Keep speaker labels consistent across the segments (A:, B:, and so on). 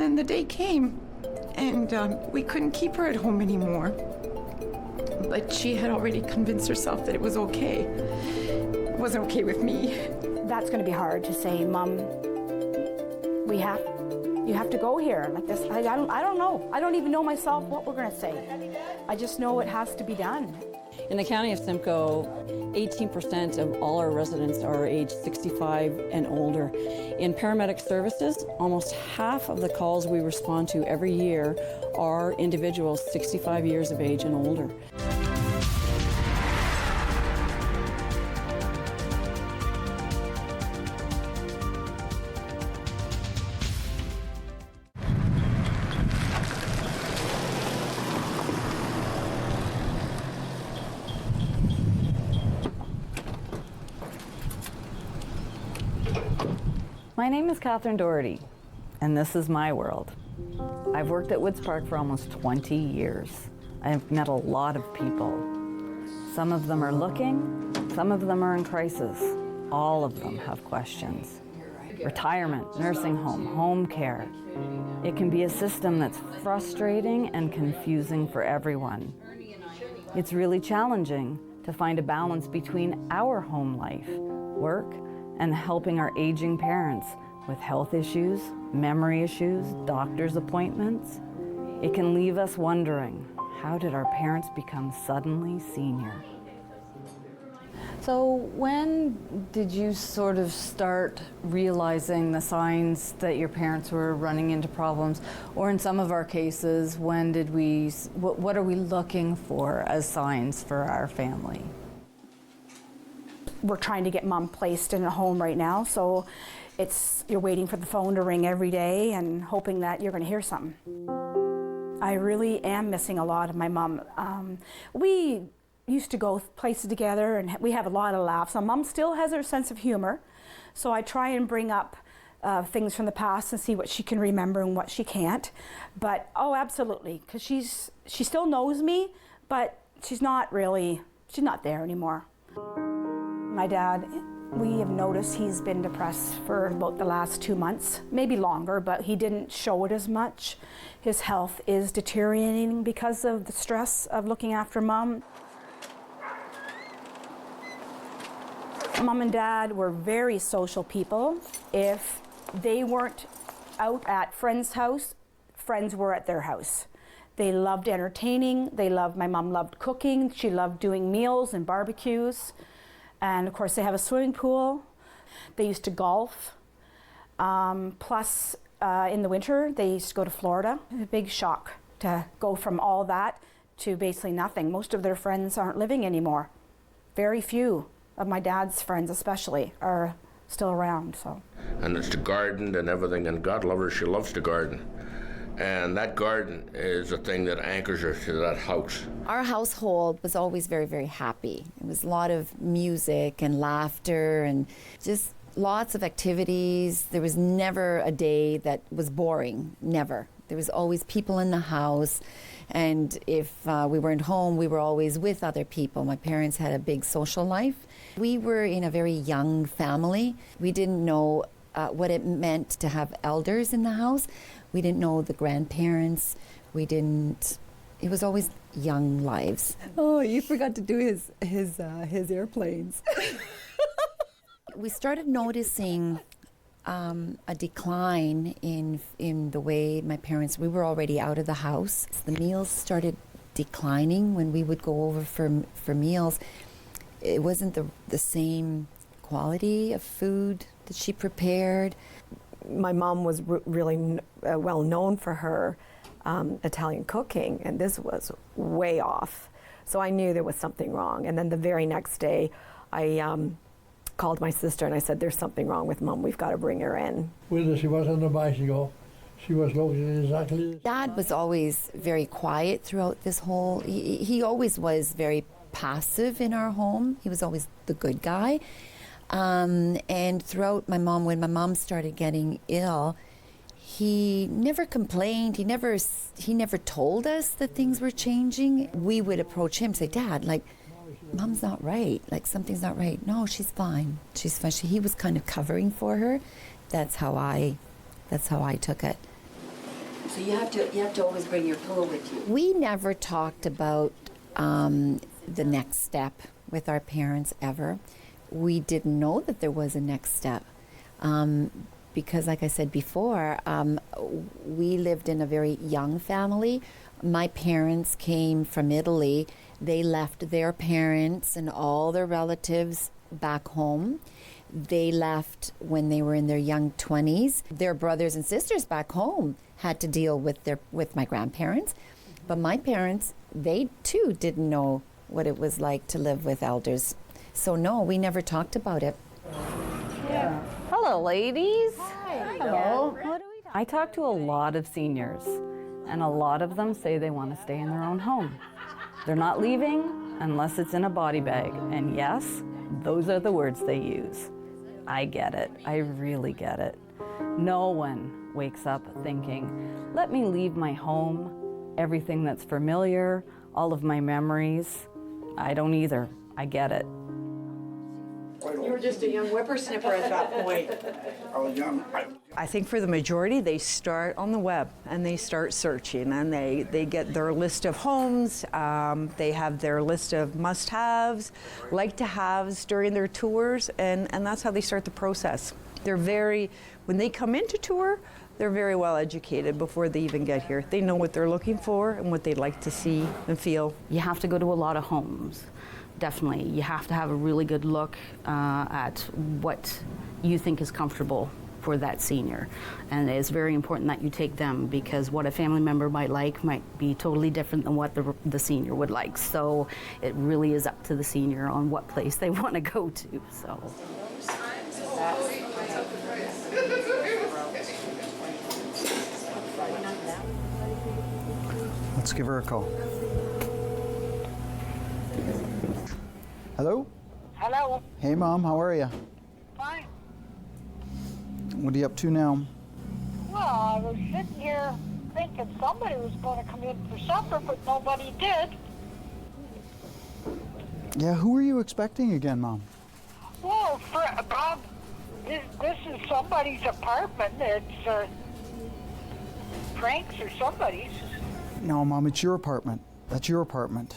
A: then the day came, and we couldn't keep her at home anymore. But she had already convinced herself that it was okay. It wasn't okay with me.
B: That's going to be hard to say, Mom, you have to go here like this. I don't know. I don't even know myself what we're going to say. I just know it has to be done.
C: In the county of Simcoe, 18% of all our residents are age 65 and older. In paramedic services, almost half of the calls we respond to every year are individuals 65 years of age and older.
D: My name is Catherine Doherty, and this is my world. I've worked at Woods Park for almost 20 years. I've met a lot of people. Some of them are looking, some of them are in crisis. All of them have questions. Retirement, nursing home, home care. It can be a system that's frustrating and confusing for everyone. It's really challenging to find a balance between our home life, work, and helping our aging parents with health issues, memory issues, doctor's appointments. It can leave us wondering, how did our parents become suddenly senior? So when did you sort of start realizing the signs that your parents were running into problems? Or in some of our cases, when did what are we looking for as signs for our family?
B: We're trying to get Mom placed in a home right now, so you're waiting for the phone to ring every day and hoping that you're going to hear something. I really am missing a lot of my mom. We used to go places together and we have a lot of laughs. My mom still has her sense of humor, so I try and bring up things from the past and see what she can remember and what she can't. But oh, absolutely, because she still knows me, but she's not there anymore. My dad, we have noticed he's been depressed for about the last 2 months, maybe longer, but he didn't show it as much. His health is deteriorating because of the stress of looking after Mom. Mom and Dad were very social people. If they weren't out at friends' house, friends were at their house. They loved entertaining. My mom loved cooking. She loved doing meals and barbecues. And of course, they have a swimming pool. They used to golf. Plus, in the winter, they used to go to Florida. A big shock to go from all that to basically nothing. Most of their friends aren't living anymore. Very few of my dad's friends especially are still around. So.
E: And it's to garden and everything, and God love her, she loves to garden. And that garden is a thing that anchors her to that house.
F: Our household was always very, very happy. It was a lot of music and laughter and just lots of activities. There was never a day that was boring, never. There was always people in the house. And if we weren't home, we were always with other people. My parents had a big social life. We were in a very young family. We didn't know what it meant to have elders in the house. We didn't know the grandparents. It was always young lives.
C: Oh, you forgot to do his airplanes.
F: We started noticing a decline in the way my parents, we were already out of the house. The meals started declining when we would go over for meals. It wasn't the same quality of food that she prepared.
G: My mom was really well known for her Italian cooking, and this was way off. So I knew there was something wrong. And then the very next day, I called my sister and I said, "There's something wrong with Mom. We've got to bring her in."
H: Whether she was on the bicycle, she was looking exactly.
F: Dad was always very quiet throughout this whole. He always was very passive in our home. He was always the good guy. And throughout when my mom started getting ill, he never complained. He never told us that things were changing. We would approach him, say, "Dad, like, Mom's not right. Like, something's not right." "No, she's fine. She's fine." He was kind of covering for her. That's how I took it.
I: So you have to always bring your pillow with you.
F: We never talked about the next step with our parents ever. We didn't know that there was a next step. Because like I said before, we lived in a very young family. My parents came from Italy. They left their parents and all their relatives back home. They left when they were in their young 20s. Their brothers and sisters back home had to deal with my grandparents. But my parents, they too didn't know what it was like to live with elders. So no, we never talked about it.
D: Yeah. Hello, ladies.
F: Hi.
D: Hello. I talk to a lot of seniors, and a lot of them say they want to stay in their own home. They're not leaving unless it's in a body bag. And yes, those are the words they use. I get it. I really get it. No one wakes up thinking, let me leave my home, everything that's familiar, all of my memories. I don't either. I get it.
J: You were just a young whippersnapper at that point.
K: I was young.
J: I think for the majority, they start on the web and they start searching, and they get their list of homes, they have their list of must-haves, like-to-haves during their tours, and that's how they start the process. When they come into tour, they're very well educated before they even get here. They know what they're looking for and what they'd like to see and feel.
L: You have to go to a lot of homes. Definitely. You have to have a really good look at what you think is comfortable for that senior. And it's very important that you take them, because what a family member might be totally different than what the senior would like. So it really is up to the senior on what place they want to go to. So.
K: Let's give her a call. Hello?
M: Hello.
K: Hey, Mom, how are you?
M: Fine.
K: What are you up to now?
M: Well, I was sitting here thinking somebody was going to come in for supper, but nobody did.
K: Yeah, who were you expecting again, Mom?
M: Well, Bob, this is somebody's apartment. It's Frank's or somebody's.
K: No, Mom, it's your apartment. That's your apartment.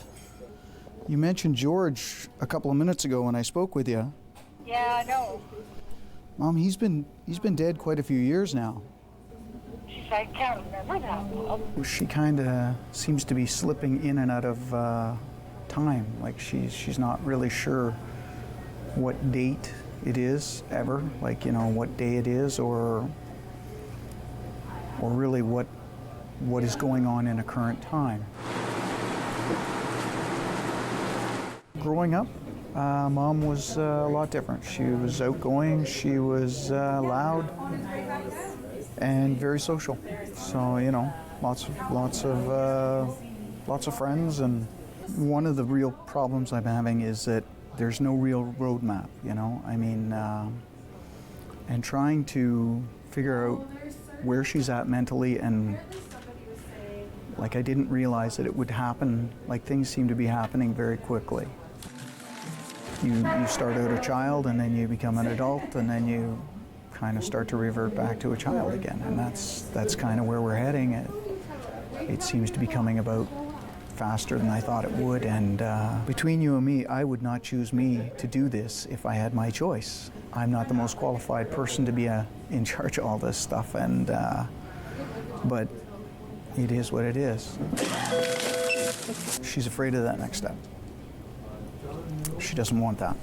K: You mentioned George a couple of minutes ago when I spoke with you.
M: Yeah, I know.
K: Mom, he's been dead quite a few years now.
M: Geez, I can't remember that well.
K: She kind of seems to be slipping in and out of time. Like she's not really sure what date it is ever. Like, you know, what day it is, or really what is going on in a current time. Growing up, Mom was a lot different. She was outgoing, she was loud, and very social. So, you know, lots of friends. And one of the real problems I'm having is that there's no real roadmap. You know, I mean, and trying to figure out where she's at mentally, and like I didn't realize that it would happen. Like things seem to be happening very quickly. You start out a child, and then you become an adult, and then you kind of start to revert back to a child again, and that's kind of where we're heading. It seems to be coming about faster than I thought it would, and between you and me, I would not choose me to do this if I had my choice. I'm not the most qualified person to be in charge of all this stuff, and but it is what it is. She's afraid of that next step. She doesn't want that.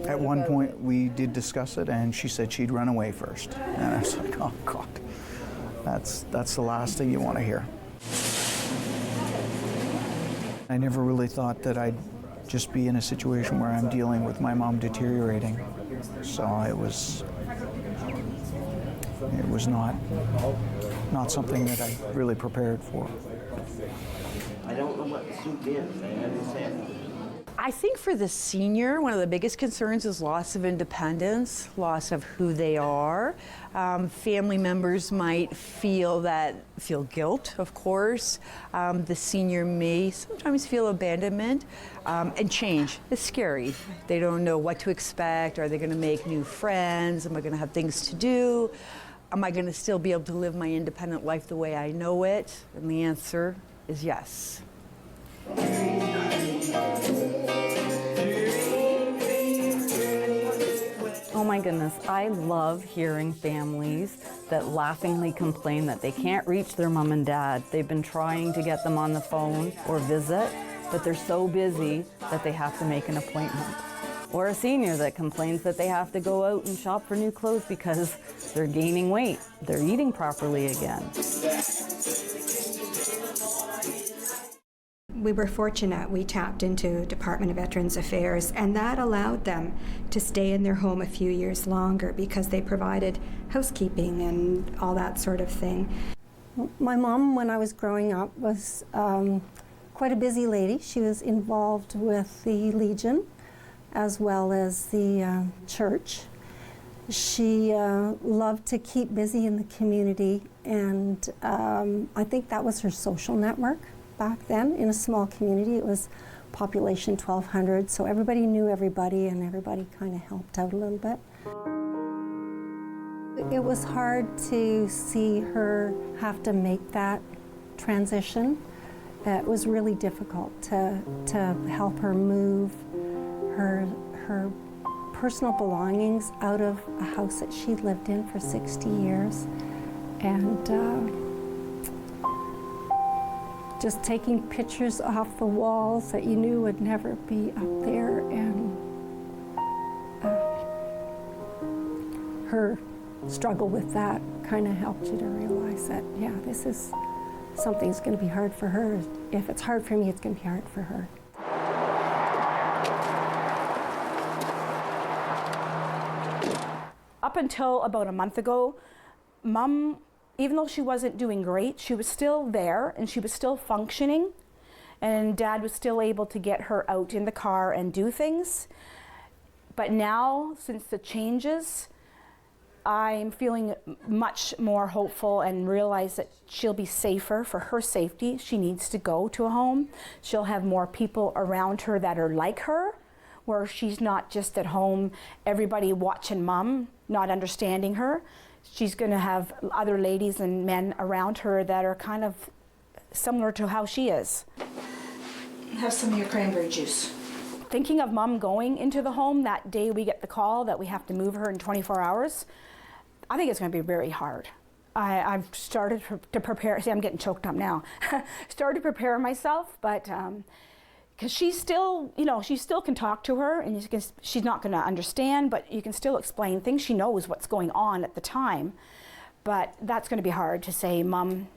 K: At one point, we did discuss it, and she said she'd run away first. And I was like, oh, God, that's the last thing you want to hear. I never really thought that I'd just be in a situation where I'm dealing with my mom deteriorating. So it was not something that I really prepared for.
N: I don't know what the soup is. I understand.
J: I think for the senior, one of the biggest concerns is loss of independence, loss of who they are. Family members might feel guilt, of course. The senior may sometimes feel abandonment, and change is scary. They don't know what to expect. Are they going to make new friends? Am I going to have things to do? am I going to still be able to live my independent life the way I know it? And the answer is yes.
D: Oh my goodness, I love hearing families that laughingly complain that they can't reach their mom and dad. They've been trying to get them on the phone or visit, but they're so busy that they have to make an appointment. Or a senior that complains that they have to go out and shop for new clothes because they're gaining weight. They're eating properly again.
O: We were fortunate. We tapped into Department of Veterans Affairs, and that allowed them to stay in their home a few years longer because they provided housekeeping and all that sort of thing.
P: My mom, when I was growing up, was quite a busy lady. She was involved with the Legion as well as the church. She loved to keep busy in the community, and I think that was her social network. Back then, in a small community, it was population 1,200, so everybody knew everybody and everybody kind of helped out a little bit. It was hard to see her have to make that transition. It was really difficult to help her move her personal belongings out of a house that she'd lived in for 60 years. And just taking pictures off the walls that you knew would never be up there, and her struggle with that kind of helped you to realize that, yeah, this is something's going to be hard for her. If it's hard for me, it's going to be hard for her.
B: Up until about a month ago, Mom, even though she wasn't doing great, she was still there and she was still functioning, and Dad was still able to get her out in the car and do things. But now, since the changes, I'm feeling much more hopeful and realize that she'll be safer for her safety. She needs to go to a home. She'll have more people around her that are like her, where she's not just at home, everybody watching Mom, not understanding her. She's going to have other ladies and men around her that are kind of similar to how she is. Have some of your cranberry juice. Thinking of Mom going into the home that day we get the call that we have to move her in 24 hours, I think it's going to be very hard. I've started to prepare. See, I'm getting choked up now. Started to prepare myself, but because she's still, you know, she still can talk to her, and she's not going to understand, but you can still explain things. She knows what's going on at the time, but that's going to be hard to say, Mom,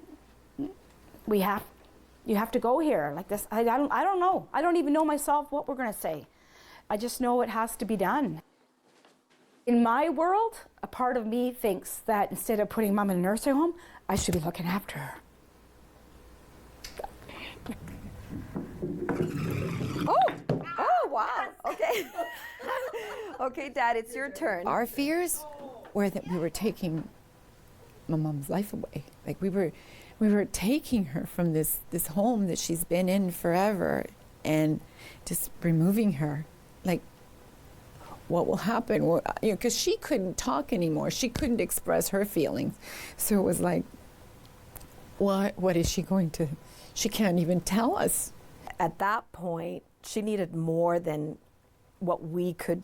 B: you have to go here like this. I don't know. I don't even know myself what we're going to say. I just know it has to be done. In my world, a part of me thinks that instead of putting Mom in a nursing home, I should be looking after her.
G: Oh, wow. Okay. Okay, Dad, it's your turn.
F: Our fears were that we were taking my mom's life away. Like we were taking her from this home that she's been in forever and just removing her. Like, what will happen? Well, you know, because she couldn't talk anymore. She couldn't express her feelings. So it was like, what is she going to, she can't even tell us.
G: At that point, she needed more than what we could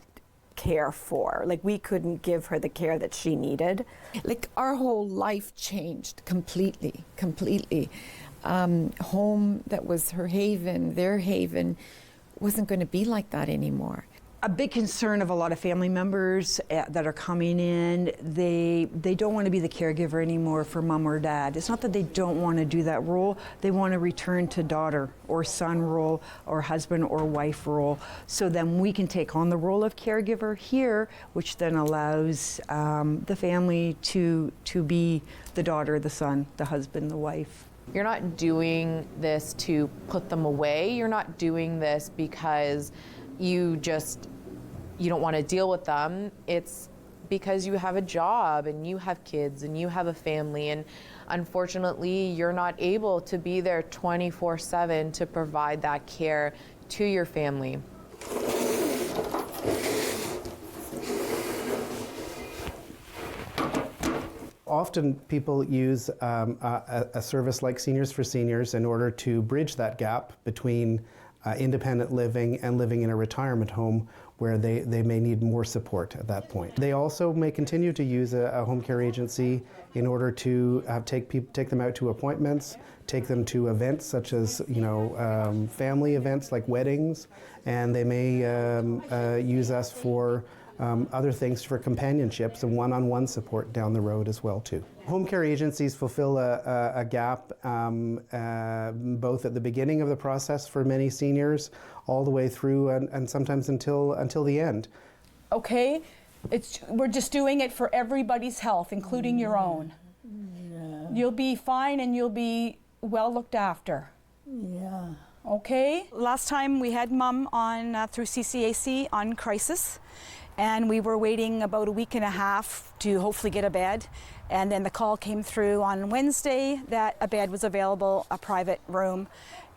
G: care for. Like, we couldn't give her the care that she needed.
F: Like, our whole life changed completely. Home that was her haven, their haven, wasn't going to be like that anymore.
J: A big concern of a lot of family members that are coming in, they don't want to be the caregiver anymore for Mom or Dad. It's not that they don't want to do that role, they want to return to daughter or son role or husband or wife role. So then we can take on the role of caregiver here, which then allows the family to be the daughter, the son, the husband, the wife.
Q: You're not doing this to put them away. You're not doing this because you don't want to deal with them. It's because you have a job and you have kids and you have a family, and unfortunately you're not able to be there 24/7 to provide that care to your family.
R: Often people use a service like Seniors for Seniors in order to bridge that gap between independent living and living in a retirement home where they may need more support at that point. They also may continue to use a home care agency in order to take them out to appointments, take them to events such as family events like weddings, and they may use us for other things for companionships and one-on-one support down the road as well too. Home care agencies fulfill a gap both at the beginning of the process for many seniors, all the way through and sometimes until the end.
S: Okay, we're just doing it for everybody's health, including your own.
T: Yeah.
S: You'll be fine and you'll be well looked after.
T: Yeah.
S: Okay? Last time we had Mom on through CCAC on crisis, and we were waiting about a week and a half to hopefully get a bed. And then the call came through on Wednesday that a bed was available, a private room,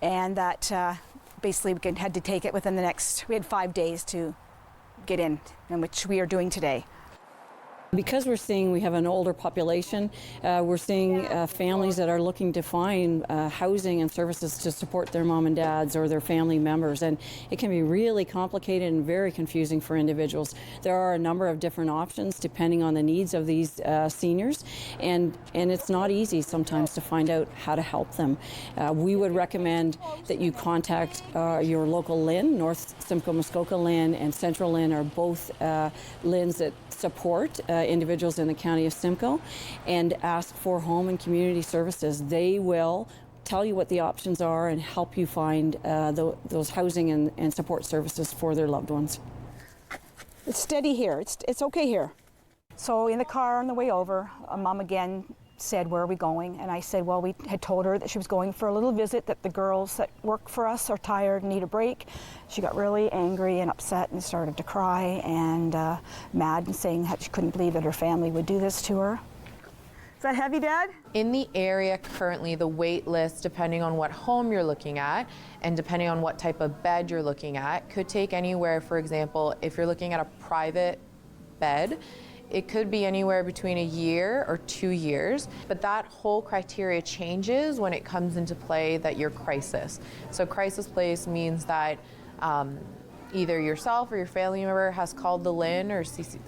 S: and that basically we had to take it within we had 5 days to get in, which we are doing today.
C: Because we're seeing we have an older population, we're seeing families that are looking to find housing and services to support their mom and dads or their family members, and it can be really complicated and very confusing for individuals. There are a number of different options depending on the needs of these seniors, and it's not easy sometimes to find out how to help them. We would recommend that you contact your local LHIN. North Simcoe Muskoka LHIN and Central LHIN are both LHINs that support individuals in the county of Simcoe, and ask for home and community services. They will tell you what the options are and help you find those housing and support services for their loved ones.
S: It's steady here. It's okay here. So in the car on the way over, Mom again said, "Where are we going?" And I said, well, we had told her that she was going for a little visit, that the girls that work for us are tired and need a break. She got really angry and upset and started to cry and mad, and saying that she couldn't believe that her family would do this to her. Is that heavy, Dad?
Q: In the area currently, the wait list, depending on what home you're looking at and depending on what type of bed you're looking at, could take anywhere. For example, if you're looking at a private bed, it could be anywhere between a year or 2 years, but that whole criteria changes when it comes into play that you're crisis. So crisis place means that either yourself or your family member has called the LHIN, or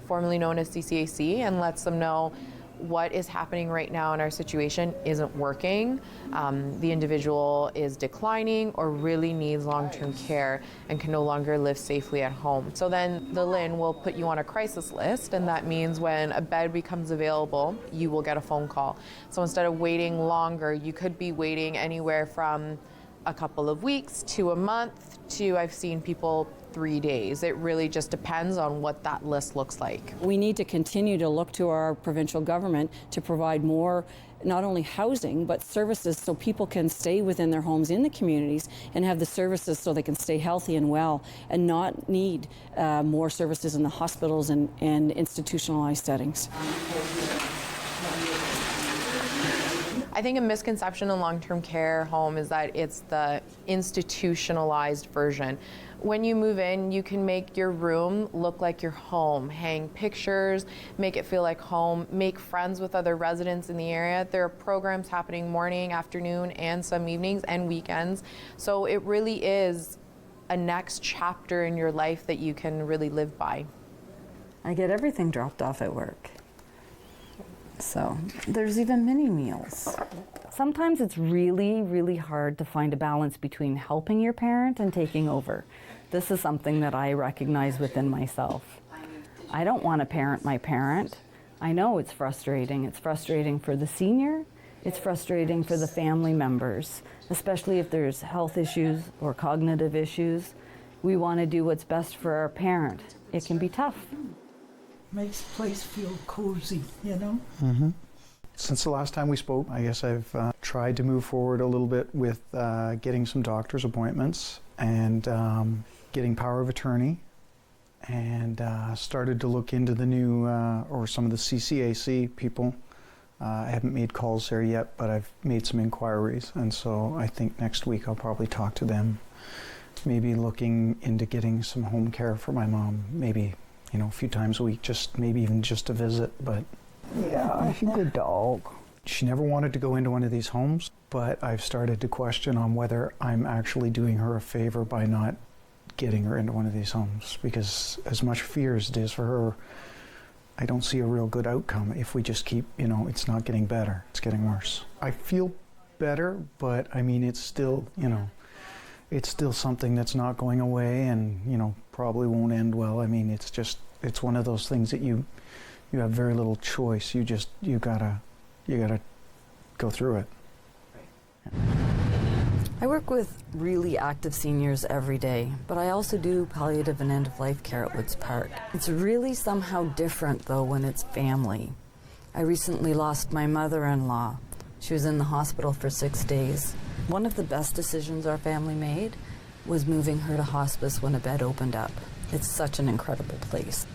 Q: formerly known as CCAC, and lets them know what is happening right now in our situation isn't working. The individual is declining or really needs long-term care and can no longer live safely at home. So then the LHIN will put you on a crisis list, and that means when a bed becomes available, you will get a phone call. So instead of waiting longer, you could be waiting anywhere from a couple of weeks to a month to, I've seen people, 3 days. It really just depends on what that list looks like.
C: We need to continue to look to our provincial government to provide more, not only housing, but services so people can stay within their homes in the communities and have the services so they can stay healthy and well and not need more services in the hospitals and institutionalized settings.
Q: I think a misconception in long-term care home is that it's the institutionalized version. When you move in, you can make your room look like your home, hang pictures, make it feel like home, make friends with other residents in the area. There are programs happening morning, afternoon, and some evenings and weekends. So it really is a next chapter in your life that you can really live by.
D: I get everything dropped off at work. So there's even mini meals. Sometimes it's really, really hard to find a balance between helping your parent and taking over. This is something that I recognize within myself. I don't want to parent my parent. I know it's frustrating. It's frustrating for the senior. It's frustrating for the family members, especially if there's health issues or cognitive issues. We want to do what's best for our parent. It can be tough.
T: Makes the place feel cozy, you know?
K: Mm-hmm. Since the last time we spoke, I guess I've tried to move forward a little bit with getting some doctor's appointments and getting power of attorney, and started to look into the new, or some of the CCAC people. I haven't made calls there yet, but I've made some inquiries, and so I think next week I'll probably talk to them, maybe looking into getting some home care for my mom, maybe, you know, a few times a week, just maybe even just a visit, but
T: Yeah, she's a dog.
K: She never wanted to go into one of these homes, but I've started to question on whether I'm actually doing her a favor by not getting her into one of these homes, because as much fear as it is for her, I don't see a real good outcome if we just keep, it's not getting better, it's getting worse. I feel better, but I mean, it's still, it's still something that's not going away and, probably won't end well. I mean, it's one of those things that you have very little choice. You gotta go through it.
D: I work with really active seniors every day, but I also do palliative and end-of-life care at Woods Park. It's really somehow different, though, when it's family. I recently lost my mother-in-law. She was in the hospital for 6 days. One of the best decisions our family made was moving her to hospice when a bed opened up. It's such an incredible place.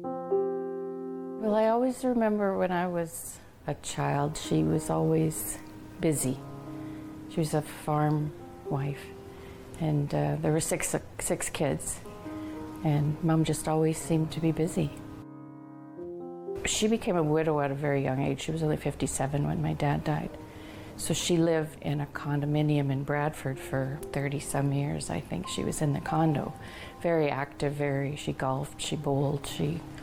U: Well, I always remember when I was a child, she was always busy. She was a farm wife, and there were six kids, and Mom just always seemed to be busy. She became a widow at a very young age. She was only 57 when my dad died. So she lived in a condominium in Bradford for 30-some years, I think. She was in the condo. Very active, she golfed, she bowled.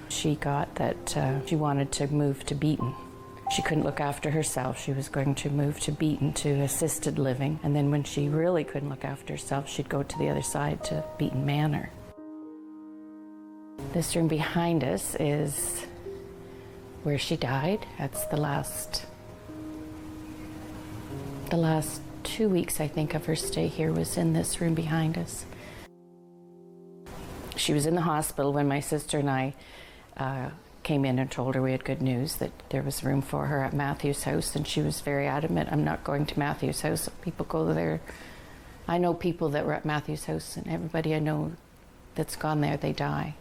U: She got that she wanted to move to Beaton. She couldn't look after herself. She was going to move to Beaton to assisted living. And then when she really couldn't look after herself, she'd go to the other side to Beaton Manor. This room behind us is where she died. That's the last 2 weeks, I think, of her stay here was in this room behind us. She was in the hospital when my sister and I came in and told her we had good news, that there was room for her at Matthew's house, and she was very adamant, I'm not going to Matthew's house. People go there. I know people that were at Matthew's house, and everybody I know that's gone there, they die.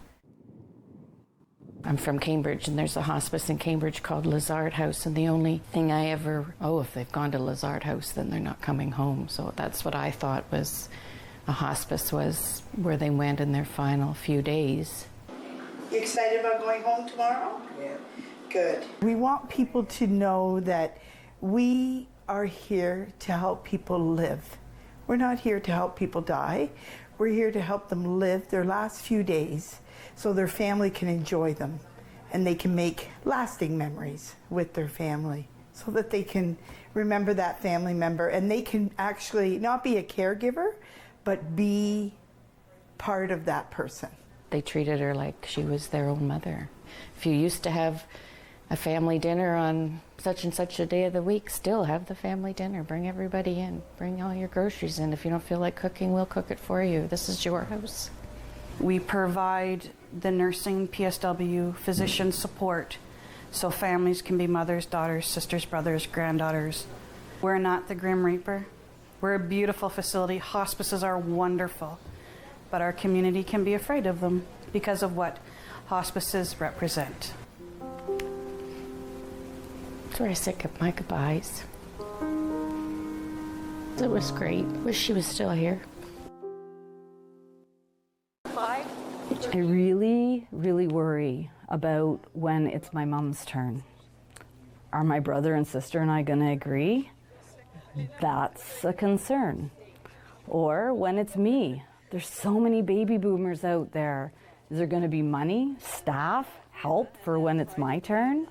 U: I'm from Cambridge, and there's a hospice in Cambridge called Lazard House, and the only thing I ever, if they've gone to Lazard House, then they're not coming home. So that's what I thought was a hospice, was where they went in their final few days.
V: You excited about going home tomorrow?
T: Yeah.
V: Good.
T: We want people to know that we are here to help people live. We're not here to help people die. We're here to help them live their last few days so their family can enjoy them and they can make lasting memories with their family so that they can remember that family member and they can actually not be a caregiver, but be part of that person.
U: They treated her like she was their own mother. If you used to have a family dinner on such and such a day of the week, still have the family dinner. Bring everybody in. Bring all your groceries in. If you don't feel like cooking, we'll cook it for you. This is your house.
L: We provide the nursing PSW physician support so families can be mothers, daughters, sisters, brothers, granddaughters. We're not the Grim Reaper. We're a beautiful facility. Hospices are wonderful, but our community can be afraid of them because of what hospices represent.
U: That's where I said my goodbyes. It was great. Wish she was still here.
D: I really, really worry about when it's my mom's turn. Are my brother and sister and I going to agree? That's a concern. Or when it's me. There's so many baby boomers out there. Is there going to be money, staff, help for when it's my turn?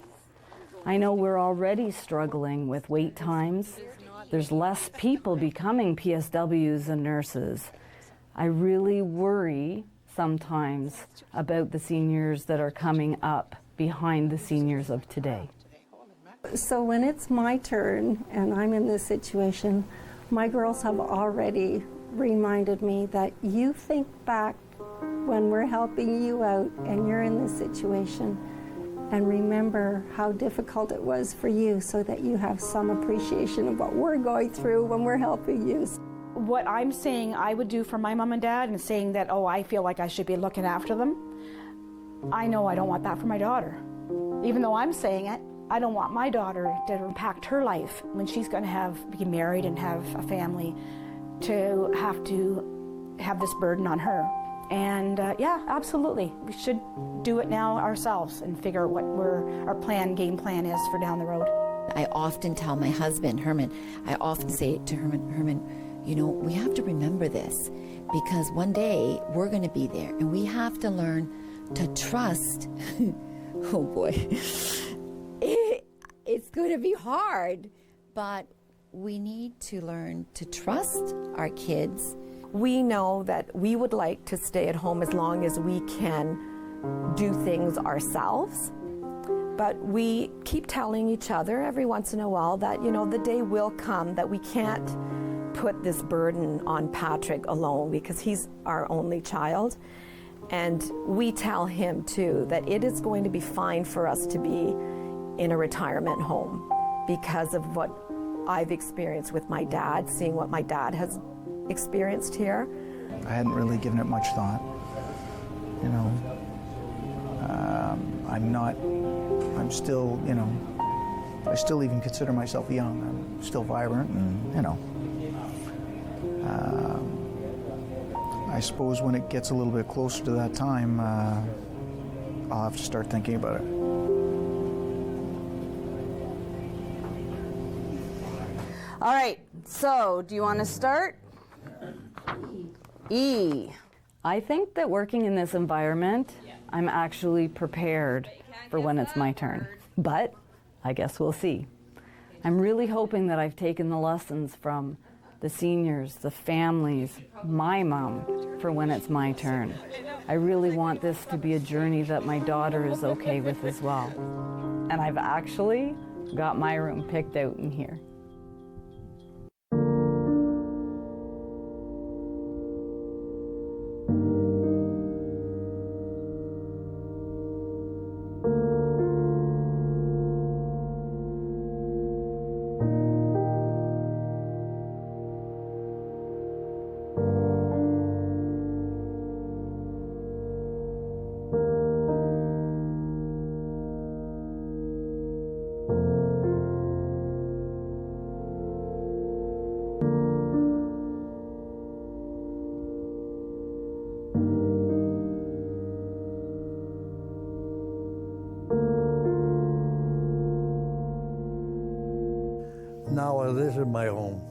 D: I know we're already struggling with wait times. There's less people becoming PSWs and nurses. I really worry sometimes about the seniors that are coming up behind the seniors of today.
P: So when it's my turn and I'm in this situation, my girls have already reminded me that you think back when we're helping you out and you're in this situation and remember how difficult it was for you so that you have some appreciation of what we're going through when we're helping you.
S: What I'm saying I would do for my mom and dad and saying that, I feel like I should be looking after them, I know I don't want that for my daughter. Even though I'm saying it, I don't want my daughter to impact her life when she's going to be married and have a family to have this burden on her.
B: And yeah, absolutely. We should do it now ourselves and figure out what our game plan is for down the road.
F: I often tell my husband, Herman, I often say to Herman, you know, we have to remember this because one day we're going to be there and we have to learn to trust. Oh boy, it's going to be hard, but we need to learn to trust our kids.
G: We know that we would like to stay at home as long as we can do things ourselves. But we keep telling each other every once in a while that, you know, the day will come that we can't put this burden on Patrick alone because he's our only child. And we tell him too that it is going to be fine for us to be in a retirement home because of what I've experienced with my dad, seeing what my dad has experienced here.
K: I hadn't really given it much thought. You know, I'm still, you know, I still even consider myself young. I'm still vibrant and, you know. I suppose when it gets a little bit closer to that time, I'll have to start thinking about it.
L: All right, so do you want to start? E.
D: I think that working in this environment, I'm actually prepared for when it's my turn. But I guess we'll see. I'm really hoping that I've taken the lessons from the seniors, the families, my mom, for when it's my turn. I really want this to be a journey that my daughter is okay with as well. And I've actually got my room picked out in here.
H: Now this is my home.